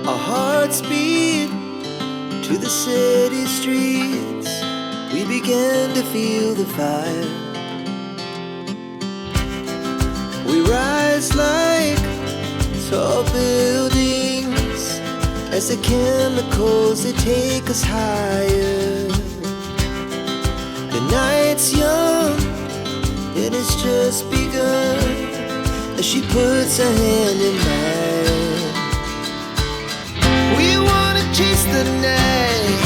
Our hearts beat to the city streets. We began to feel the fire. We rise like tall buildings as the chemicals, they take us higher. The night's young and it's just begun as she puts her hand in mine. We wanna chase the night,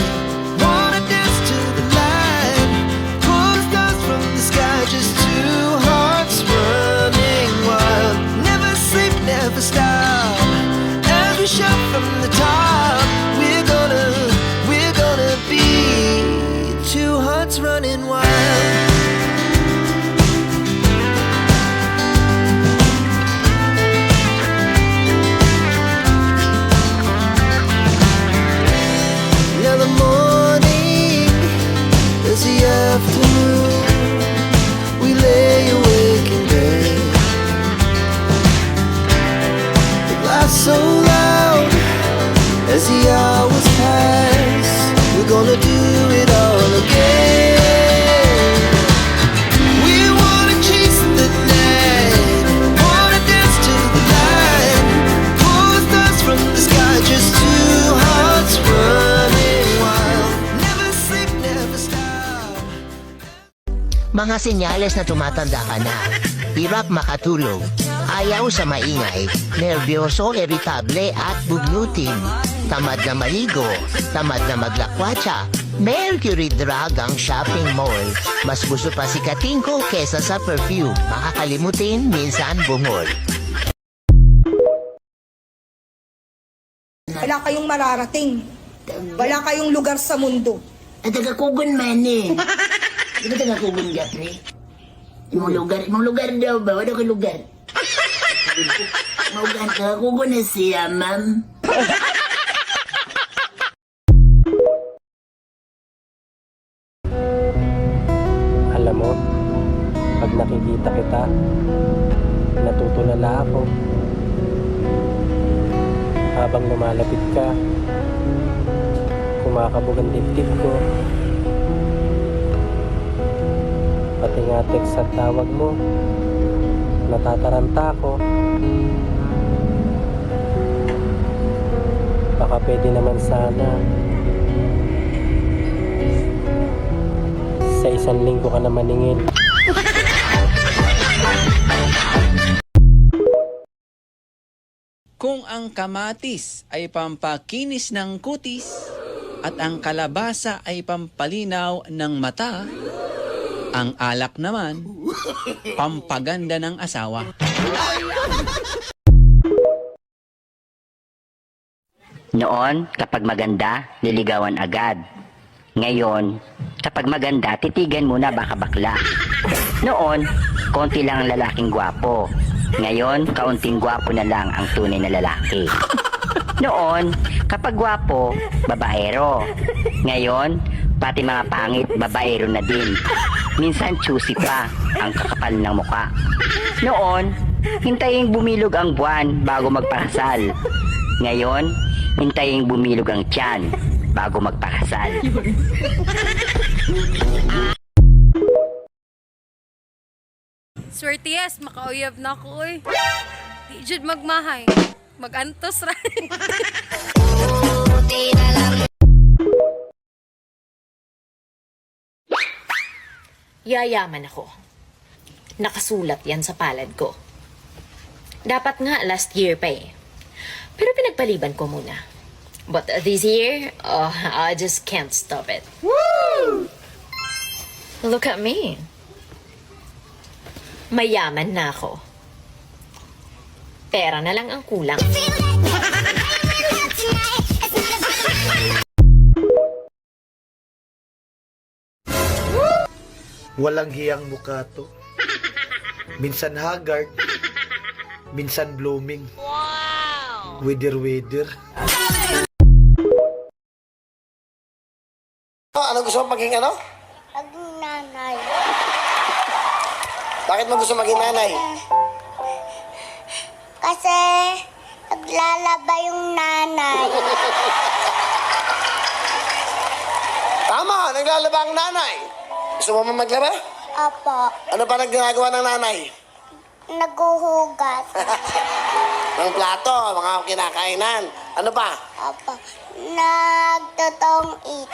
wanna dance to the light, pull stars from the sky, just two hearts running wild. Never sleep, never stop, as we shout from the top. We're gonna be two hearts running wild. Afternoon, we lay awake in bed. The glass so loud as the hours pass. We're gonna do it all again. We wanna chase the night, wanna dance to the light, pull stars from the sky, just two hearts running wild. Never sleep, never stop. Mga senyales na tumatanda ka na. Hirap makatulog, ayaw sa maingay, nerbyoso, iritable at bugnutin, tamad na maligo, tamad na maglakwatsa, Mercury drug ang shopping mall. Mas gusto pa sikatin ko kesa sa perfume, makakalimutin minsan bungol. Wala kayong mararating. Wala kayong lugar sa mundo. At taga-kugon man eh. Di ba taga-kugon ka, pre? Imong lugar daw ba? Wala ka lugar. Maugan, taga-kugon na siya, ma'am. Alam mo, pag nakikita kita, natutulala ako. Habang lumalapit ka, kumakabog ang dibdib ko. Pati nga text at tawag mo, natataranta ko. Baka pwede naman sana sa isang linggo ka na maningil. Kung ang kamatis ay pampakinis ng kutis at ang kalabasa ay pampalinaw ng mata, ang alak naman, pampaganda ng asawa. Noon, kapag maganda, niligawan agad. Ngayon, kapag maganda, titigan muna baka bakla. Noon, konti lang ang lalaking gwapo. Ngayon, kaunting gwapo na lang ang tunay na lalaki. Noon, kapag gwapo, babaero. Ngayon, pati mga pangit, babaero na din. Minsan choosy pa ang kakapal ng muka. Noon, hintayin bumilog ang buwan bago magpakasal. Ngayon, hintayin bumilog ang tiyan bago magpakasal. Swerte yes, makauyab na ako oy. Di jud magmahay. Magantos ra. Yayaman ako. Nakasulat yan sa palad ko. Dapat nga last year pa eh. Pero pinagpaliban ko muna. But this year, I just can't stop it. Woo! Look at me. Mayaman na ako. Pera na lang ang kulang. Walang hiyang mukha to. Minsan haggard, minsan blooming. Wow! Wither. Ano gusto mo maging ano? Maging nanay. Bakit mo gusto maging nanay? Kasi Naglalaba yung nanay. Tama, naglalaba ang nanay. Gusto mo maglaba? Opo. Ano pa nagagawa ng nanay? Naguhugas. Ng plato, mga kinakainan. Ano pa? Opo. Nagtotong it.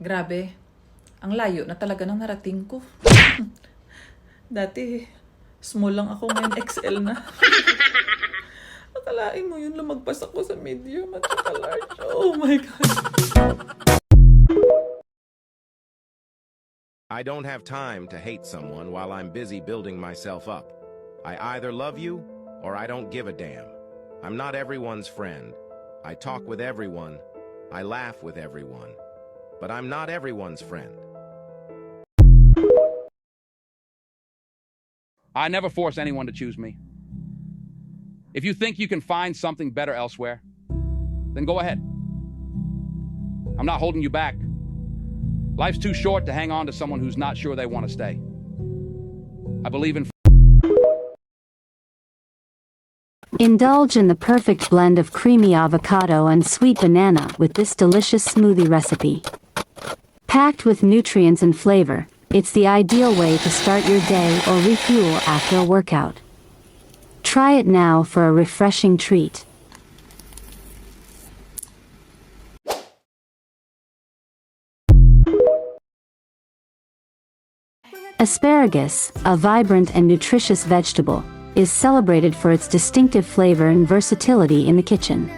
Grabe, ang layo na talaga ng narating ko. Dati, small lang ako, ngayon XL na. Akalain mo yun, lumagpas ako sa medium at saka large. Oh my God. I don't have time to hate someone while I'm busy building myself up. I either love you or I don't give a damn. I'm not everyone's friend. I talk with everyone. I laugh with everyone. But I'm not everyone's friend. I never force anyone to choose me. If you think you can find something better elsewhere, then go ahead. I'm not holding you back. Life's too short to hang on to someone who's not sure they want to stay. I believe in... Indulge in the perfect blend of creamy avocado and sweet banana with this delicious smoothie recipe. Packed with nutrients and flavor, it's the ideal way to start your day or refuel after a workout. Try it now for a refreshing treat. Asparagus, a vibrant and nutritious vegetable, is celebrated for its distinctive flavor and versatility in the kitchen.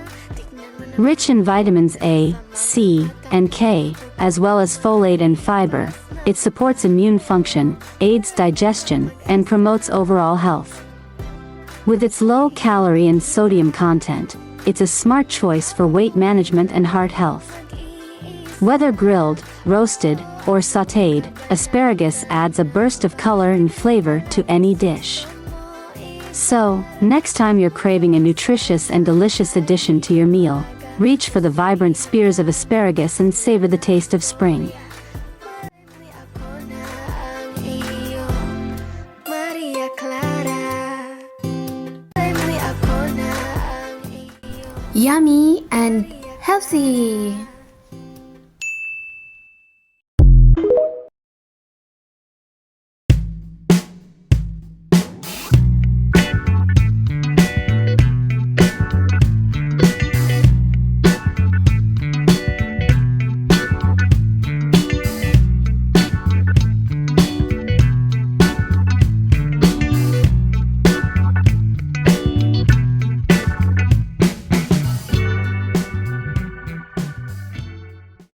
Rich in vitamins A, C, and K, as well as folate and fiber, it supports immune function, aids digestion, and promotes overall health. With its low calorie and sodium content, it's a smart choice for weight management and heart health. Whether grilled, roasted, or sautéed, asparagus adds a burst of color and flavor to any dish. So, next time you're craving a nutritious and delicious addition to your meal, reach for the vibrant spears of asparagus and savor the taste of spring. Yummy and healthy.